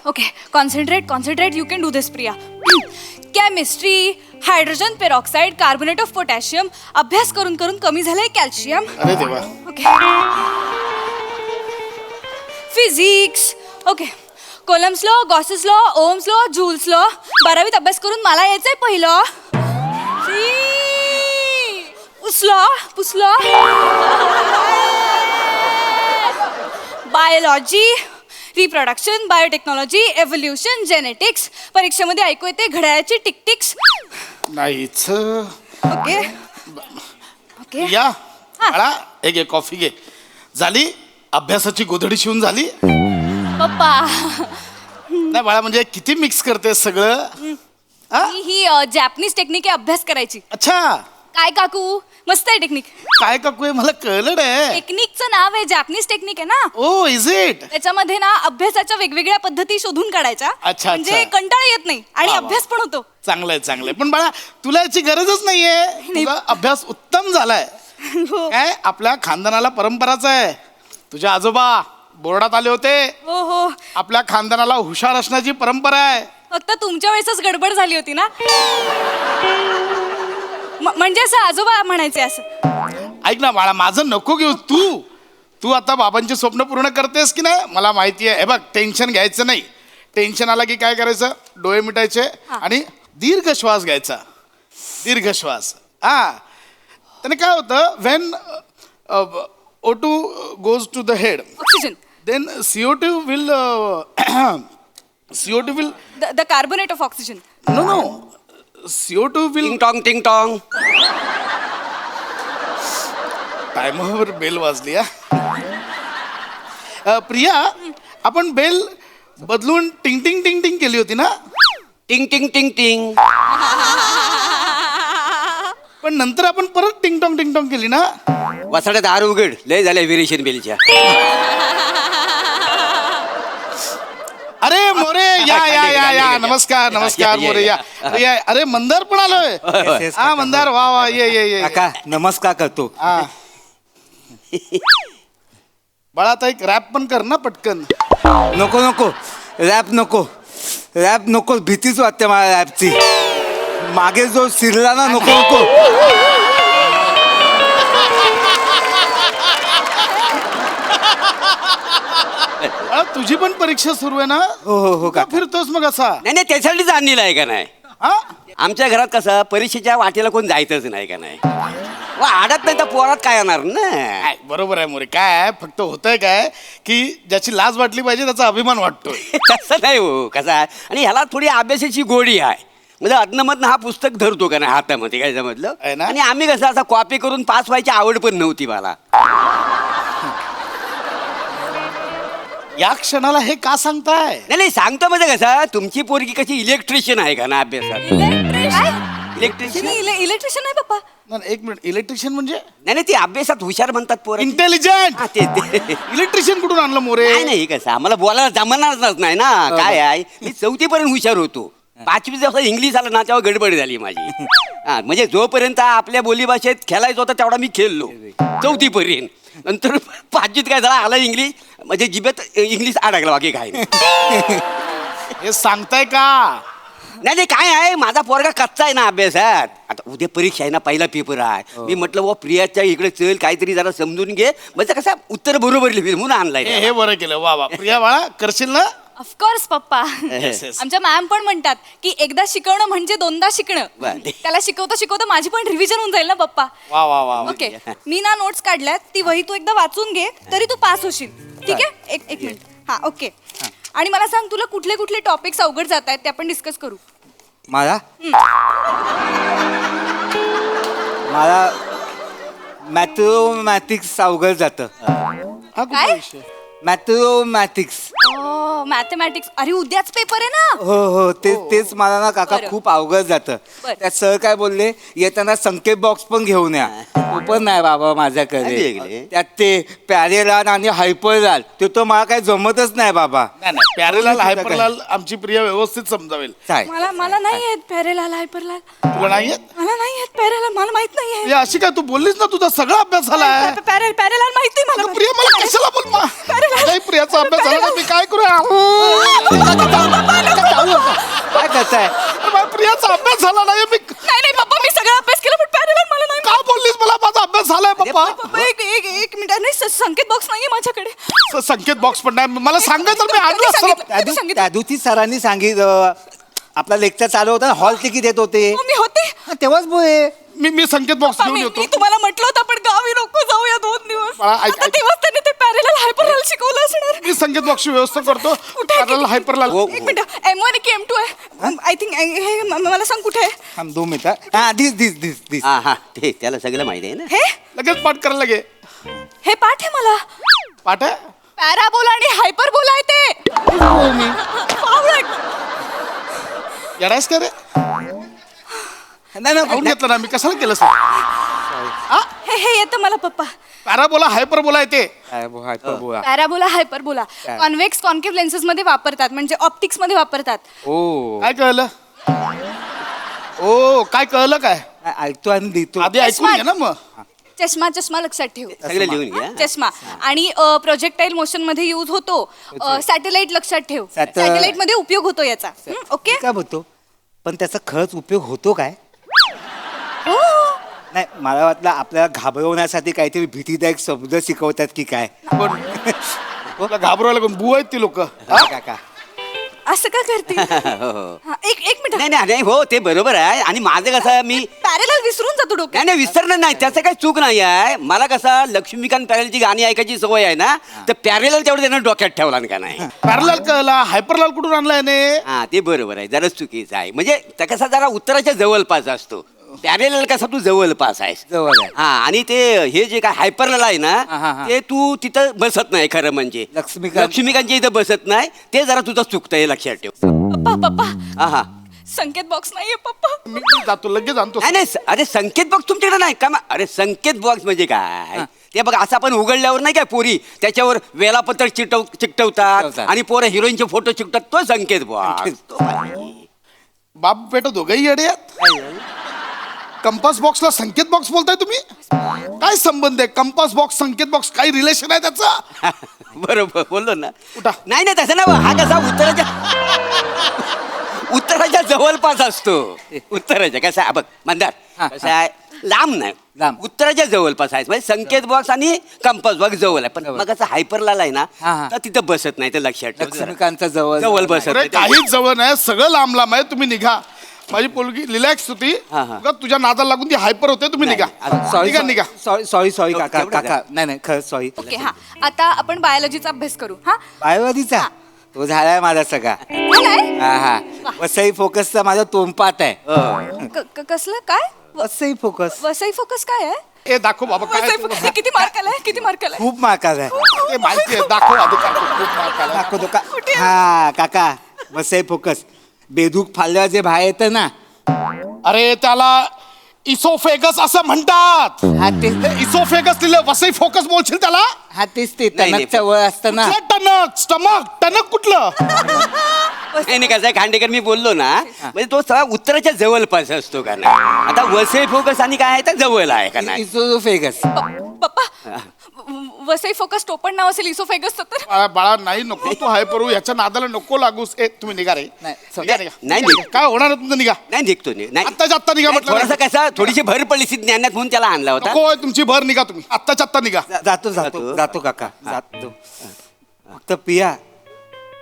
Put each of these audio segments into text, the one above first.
Okay concentrate you can do this Priya. Chemistry, hydrogen peroxide, carbonate of potassium, अभ्यास करून करून कमी झालंय कॅल्शियम. अरे देवा. Okay. Physics. Okay. Coulomb's law, Gauss's law, Ohm's law, Joule's law. 12वीत अभ्यास करून मला यायचंय पहिलं. उसलॉ पुसलॉ. Biology, reproduction, biotechnology, evolution, genetics. परीक्षेमध्ये ऐकू येते घड्याळाची टिकटिक्स. नाहीच. Okay okay. या बाळा, हे घे कॉफी घे. झाली अभ्यासाची गोधडी शिवून झाली. पप्पा नाही बाळा, म्हणजे किती मिक्स करते सगळं. ही जॅपनीज टेक्निक आहे अभ्यास करायची. अच्छा, काय काकू मस्त आहे टेक्निक. काय काकू आहे मला कळलं नाही. टेक्निकचं नाव आहे जॅपनीज टेक्निक आहे ना. Oh is it. त्याच्यामध्ये ना अभ्यासाच्या वेगवेगळ्या पद्धती शोधून काढायच्या. अच्छा. म्हणजे कंटाळा येत नाही आणि वा. अभ्यास पण होतो. चांगलंय चांगलंय. पण बाळा तुला याची गरजच नाहीये. तुझा अभ्यास उत्तम झालाय. हो काय आपल्या खानदानाला परंपराच आहे. तुझे आजोबा बोर्डात आले होते. हो हो. आपल्या खानदानाला हुशार असण्याची परंपरा आहे. फक्त तुमच्या वेळेसच गडबड झाली होती ना. म्हणजे असं आजोबा म्हणायचे असं. ऐक ना बाळा, माझं नको घेऊ. तू आता बाबांची स्वप्न पूर्ण करतेस की नाही मला माहिती आहे. हे बघ, टेन्शन घ्यायचं नाही. टेन्शन आला की काय करायचं, डोळे मिटायचे आणि दीर्घ श्वास घ्यायचा. दीर्घ श्वास. त्याने काय होतं, when O2 goes to the head, oxygen. then CO2 will the carbonate of oxygen. no CO2 will टिंग टॉंग. टायमावर बेल वाजली. प्रिया, आपण बेल बदलून टिंग टिंग टिंग टिंग केली होती ना. टिंग. पण नंतर आपण परत टिंग टॉंग केली ना. वसाड्यात दार उघड, लय झाल्या व्हेरिएशन बेलच्या. अरे मोरे, या नमस्कार मोरे, या. अरे मंदार पण आलोय. हा मंदार, वा ये. काका नमस्कार करतो. बाळा आता एक रॅप पण कर ना पटकन. नको रॅप नको, भीतीच वाटते मला रॅपची. मागे जो शिरला ना, नको. तुझी पण परीक्षा सुरू आहे ना. हो का फिरतोस मग असा. नाही त्यासाठीच आणलेला आहे का नाही. आमच्या घरात कसं परीक्षेच्या वाटेला कोण जायचंच नाही का नाही. आडत नाही तर पोरात काय येणार ना. बरोबर आहे मोरे. काय फक्त होतंय काय की ज्याची लाज वाटली पाहिजे त्याचा अभिमान वाटतोय. तसं नाही हो. कसं आहे, आणि ह्याला थोडी अभ्यासाची गोडी आहे. म्हणजे अदनमधनं हा पुस्तक धरतो का नाही हातामध्ये, काय समजलं. आणि आम्ही कसं असा कॉपी करून पास व्हायची आवड पण नव्हती मला. या क्षणाला हे का सांगताय. नाही सांगतो म्हणजे कसं, तुमची पोरगी कशी इलेक्ट्रिशियन आहे का ना अभ्यासात. इलेक्ट्रिशियन इलेक्ट्रिशियन आहे पप्पा. एक मिनिट, इलेक्ट्रिशियन म्हणजे. नाही ती अभ्यासात हुशार म्हणतात पोर. इंटेलिजंट. ते इलेक्ट्रिशियन कुठून आणलं मोरे. नाही कसं आम्हाला बोलायला जमणारच नाही ना. काय आहे, मी 4थी पर्यंत हुशार होतो. 5वी जसं इंग्लिश आलं ना तेव्हा गडबड झाली माझी. म्हणजे जोपर्यंत आपल्या बोलीभाषेत खेळायचं होतं तेवढा मी खेळलो 4थी पर्यंत. नंतर 5वीत काय झाला, आला इंग्लिश, म्हणजे जिभेत इंग्लिश अडकला, बाकी काय नाही. हे सांगताय का. नाही काय आहे, माझा पोरगा कच्चा आहे ना अभ्यासात. आता उद्या परीक्षा आहे ना, पहिला पेपर आहे. मी म्हटलं वा प्रियाच्या इकडे चल, काहीतरी जरा समजून घे, म्हणजे कसं उत्तर बरोबर लिहिल म्हणून आणलाय. हे बरं केलं. वा प्रिया बाळा, करशील ना. ऑफकोर्स पप्पा. आमच्या मॅम पण म्हणतात की एकदा शिकवणं म्हणजे दोनदा शिकणं. त्याला शिकवता माझी पण रिव्हिजन होऊन जाईल ना पप्पा. वा. ओके, मी ना नोट्स काढल्यात, ती वही तू एकदा वाचून घे, तरी तू पास होशील. ठीक आहे. एक मिनिट. हा ओके. आणि मला सांग, तुला कुठले कुठले टॉपिक्स अवघड जात आहेत ते आपण डिस्कस करू. मला मॅथमॅटिक्स अवघड जातं. हा कुठला काय? विषय. मॅथमॅटिक्स. मॅथमॅटिक्स. अरे उद्याच पेपर आहे ना. हो तेच मला ना काका बरं. खूप अवघड जातं. बरं. त्यात सर काय बोलले, येताना संकेत बॉक्स पण घेऊन या. तो पण नाही बाबा माझ्याकडे. वेगळे. त्यात ते पॅरेलाल आणि हायपरलाल ते तर मला काही जमतच नाही बाबा. नाही पॅरेलाल हायपरलाल आमची प्रिया व्यवस्थित समजावेल. काय मला नाही येत पॅरेलाल हायपरलाल. तुला नाही येत. मला नाही येत पॅरेलाल, मला माहित नाही हे अशी काय तू बोललीस ना, तुझा सगळा अभ्यास झालाय. पॅरेलाल माहिती मला. प्रिया मला कशाला बोल. प्रियाचा अभ्यास झाला, मी काय करू. काय करताय? अरे बाई, प्रियाचा अभ्यास झाला नाही मी नाही नाही पप्पा मी सगळा अभ्यास केला पण पॅरेलल मला नाही. का बोललीस मला माझा अभ्यास झालाय पप्पा पप्पा एक मिनिट नाही संकेत बॉक्स नाहीये माझ्याकडे. संकेत बॉक्स पण नाही मला सांगायचं मी आणलं असतं. कधी सांगितलं? त्यादूती सरांनी सांगितलं आपला लेक्चर चालू होता हॉल तिकीट देत होते हो, मी होते. हा, तेव्हाच बोय मी संकेत बॉक्स पप्पा, घेऊन मी येतो मी तुम्हाला म्हटलं होतं पण गावी नको जाऊया 2 दिवस. मला ऐक- आता तेव्हाच त्यांनी ते पॅरेलल हायपरलल शिकवलं असणार. मी संकेत बॉक्सची व्यवस्था करतो कुठे आहे? पॅरलल हायपरलल हो. एक मिनिट M1 की M2 आहे आय थिंक हे मला सांग कुठे आहे थांब 2 मिनिटं हा दिस हा हा ते त्याला सगळं माहिती आहे ना. हे लगेच पाठ करायला लागे हे पाठ आहे मला. पाठ आहे पॅराबोला आणि हायपरबोला आहे ते. बावळट. येडायस का रे नाही पाहून घेतलं ना मी कशाला केलं हे येतं मला पप्पा. पॅराबोला हायपरबोला येते बोला पॅराबोला हायपरबोला काय? कॉन्व्हेक्स कॉन्केव्ह लेन्सेस मध्ये वापरतात म्हणजे ऑप्टिक्स मध्ये वापरतात. ओ काय कळलं ओ काय कळलं काय ऐकतो आणि देतो आधी ऐकून घे ना मग चष्मा लक्षात ठेव. सगळं लिहून घ्या. चष्मा आणि प्रोजेक्टाईल मोशन मध्ये यूज होतो. सॅटेलाइट लक्षात ठेव. Satellite. सॅटेलाइट मध्ये उपयोग होतो याचा. ओके काय बोलतो पण त्याचा खरंच उपयोग होतो काय हो. नाही मला वाटलं आपल्याला घाबरवण्यासाठी काहीतरी भीतीदायक शब्द शिकवतात की काय पण तुला घाबरवायला कोण बुवा आहेत ती लोक काका असं का करते हो, हो. एक मिनिट नाही नाही नाही, हो ते बरोबर आहे आणि माझं कसं मी पॅरेलल विसरून जातो डोक्यात. नाही नाही विसरणार नाही त्याचं काही चूक नाही आहे मला कसं लक्ष्मीकांत पॅरेलची गाणी ऐकायची सवय आहे ना तर पॅरेलल तेवढं त्यानं डोक्यात ठेवला का नाही. पॅरलल कळला हायपरलल कुठून आणलाय ने हा ते बरोबर आहे जरा चुकीचं आहे म्हणजे त्या कसा जरा उत्तराच्या जवळपास असतो पॅरेलल कसा तू जवळपास आहेस. जवळ आहे. हा आणि ते हे जे काय हायपरलल आहे हा, हा. ना ते तू तिथं बसत नाही खरं म्हणजे लक्ष्मीकांतच्या इथं बसत नाही ते जरा तुझं चुकतं हे लक्षात ठेव. पप्पा हा हा संकेत बॉक्स नाहीये पप्पा. मी जातो लगेच आणतो नाही नाही अरे संकेत बॉक्स तुमच्याकडे नाही का अरे संकेत बॉक्स म्हणजे काय ते बघ असं आपण उघडल्यावर नाही काय पोरी त्याच्यावर वेळापत्रक चिकटवतात चिकटवतात. आणि पोरं हिरोईनचे फोटो चिकटतात तो संकेत बॉक्स. बाप बेटा दोघंही येडे आहेत कंपास बॉक्सला संकेत बॉक्स बोलताय तुम्ही काय संबंध आहे कंपास बॉक्स संकेत बॉक्स काही रिलेशन आहे त्याचं बरोबर बोललो ना उठा. नाही नाही तसं ना हा कसा उत्तराच्या जवळपास असतो उत्तराच्या कसा बघ मंदार हा, कसं आहे लांब नाही लांब. उत्तराच्या जवळपास आहे म्हणजे संकेत बॉक्स आणि कंपास बॉक्स जवळ आहे पण जवळ. मग असं हायपरला आहे ना हा, हा. तर तिथं बसत नाही तर लक्षात ठेव जरा. लक्ष्मीकांतचा जवळ जवळ बसत अरे नाही ते- काहीच जवळ नाही सगळं लांब लांब आहे तुम्ही निघा माझी पोलगी रिलॅक्स होती हा, हा. उगा तुझ्या नादाला लागून ती हायपर होते तुम्ही निघा सॉरी निघा सॉरी काका तेवढं काका नाही नाही खरं सॉरी ओके हा आता आपण बायोलॉजीचा अभ्यास करू हा. बायोवादीचा तो झालाय माझा सगळा झालाय? हा हा वसई फोकसचा माझा तोंपात आहे कसलं काय वसई फोकस वसई फोकस काय आहे ए दाखव बाबा काय वसई तू? फोकस किती मार्क आलाय किती मार्क आलाय खूप मार्काच आहे ते माहिती आहे दाखव आधी काय तू. खूप मार्क आला. दाखवतो का कुठे आहे? हा काका वसई फोकस बेधूक फालव्या जे बाहेर येतं ना अरे त्याला इसोफेगस असं म्हणतात हा तेच इसोफेगस लिहिलं वसई फोकस बोलशील त्याला हा तेच ते नाही, नाही. टणकच्या वर असतं ना कुठलं टणक स्टमक टणक कुठलं नाही नाही कसं आहे खांडेकर मी बोललो ना म्हणजे तो सगळा उत्तराच्या जवळपास असतो का नाही आता वसई फोकस आणि काय आहे तर जवळ आहे का नाही इसोफेगस पप्पा वसई फोकस टोपण नाव असेल इसोफेगस तर बाळा नाही नको तू हाय परू ह्याच्या नादाला नको लागूस ए तुम्ही निघा रे नाही, निघा, निघा. नाही, निघा. काय होणार आहे तुमचं निघा नाही निघतो नाही आत्ताच्या आत्ता निघा म्हटलं थोडासा कसा थोडीशी भर पडली ज्ञानात म्हणून त्याला आणला होता नको तुमची भर निघा तुम्ही आत्ताच्या आत्ता निघा जातो जातो. जातो जातो काका जातो फक्त पिया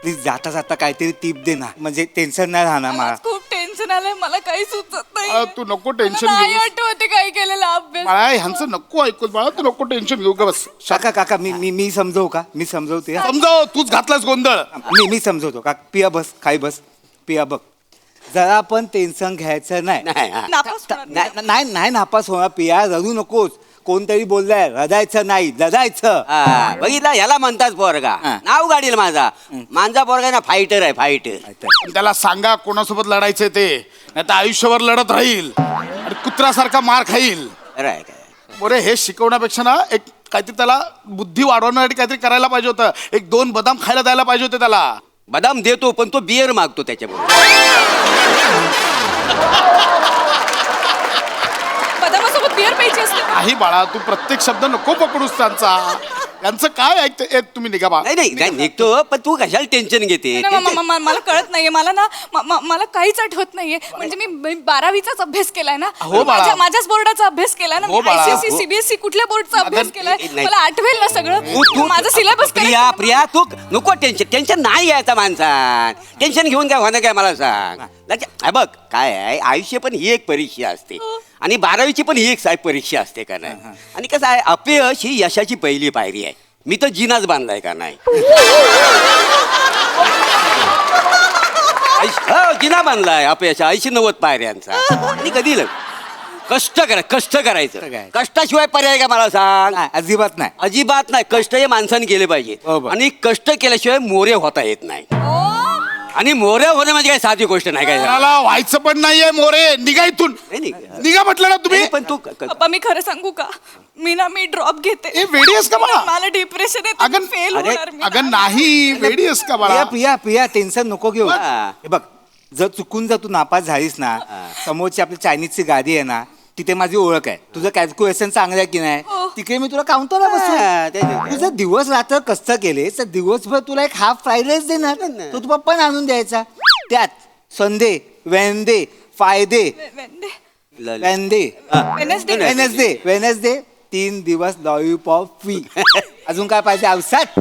प्लीज जाता जाता काहीतरी टीप दे ना म्हणजे टेन्शन नाही राहणार मला खूप टेन्शन आलंय मला काही सुचत नाही बाळा, तू नको टेन्शन नाही घेऊ आठवते काय केलेला अभ्यास बाळा ह्यांचं नको ऐकू बाळा तू नको टेन्शन घेऊ का बस काका काका मी समजवू का मी समजवते हा? समजाव तूच घातलास गोंधळ मी समजवतो का पिया बस खाई बस पिया बघ जरा पण टेन्शन घ्यायचं नाही नाही हा. नापास होणार नाही. नाही नापास होणार पिया रडू नकोस कोणतरी बोललाय रडायचं नाही लढायचं हा, बघितला याला म्हणतात पोरगा हा. नाव गाडील माझा पोरगा ना फायटर आहे फायटर पण त्याला सांगा कोणासोबत लढायचंय ते नाही तर आयुष्यभर लढत राहील आणि कुत्र्यासारखा मार खाईल काय बरे हे शिकवण्यापेक्षा ना एक काहीतरी त्याला बुद्धी वाढवण्यासाठी काहीतरी करायला पाहिजे होतं 1-2 बदाम खायला द्यायला पाहिजे होते त्याला बदाम देतो पण तो बियर मागतो त्याच्याबरोबर बदामासोबत बिअर प्यायची असते नाही बाळा तू प्रत्येक शब्द नको पकडूस त्यांचा यांचं काय ऐकतं ए तुम्ही निघा बा नाही नाही नाही, निघतो पण तू कशाला टेन्शन घेते नाही, मला कळत नाहीये मला ना मला काहीच आठवत नाहीये म्हणजे मी 12वीचाच अभ्यास केलाय ना हो बाळा. माझ्याच बोर्डाचा अभ्यास केलाय ना हो बाळा. आयसीएससी सीबीएसई कुठल्या बोर्डचा अभ्यास केलाय नाही. मला आठवेल ना सगळं माझं सिलेबस प्रिया प्रिया तू नको टेन्शन नाही घ्यायचं माणसान टेन्शन घेऊन काय होणं काय मला सांग हे बघ काय आहे आयुष्य पण ही एक परीक्षा असते आणि 12वीची पण ही एक परीक्षा असते का नाही आणि कसं आहे अपयश ही यशाची पहिली पायरी आहे मी तर जिनाच बांधलाय का नाही हो जिना बांधलाय अपयश 80-90 पायऱ्यांचा आणि कधी कष्ट करायचं काय? कष्टाशिवाय पर्याय का मला सांग नाही, अजिबात नाही. अजिबात नाही कष्ट हे माणसाने केले पाहिजे बरोबर. आणि कष्ट केल्याशिवाय मोरे होता येत नाही आणि मोरे होणे म्हणजे काय साधी गोष्ट नाही काय मला व्हायचं पण नाहीये मोरे निघा इथून नाही. निघा म्हटलं ना तुम्ही पण तू पप्पा मी खरं सांगू का मी ड्रॉप घेते ए वेडी आहेस का बाळा मला डिप्रेशन येतं अगं फेल अरे, होणार मी अगं नाही वेडी आहेस का बाळा प्रिया टेन्शन नको घेऊ हा. हे बघ जर चुकून जर तू नापास झालीस ना समोरची आपली चायनीजची गाडी आहे ना तिथे माझी ओळख आहे तुझं कॅल्क्युलेशन चांगलं आहे की नाही तिकडे मी तुला काउंटरला बसू तुझं दिवस रात्र कष्ट केले तर दिवसभर तुला एक हाफ फ्राईड राईस देणार तो तू पप्पा आणून द्यायचा त्यात संडे वेनडे फ्रायडे वेनसडे 3 दिवस लॉलीपॉप फ्री अजून काय पाहिजे औषध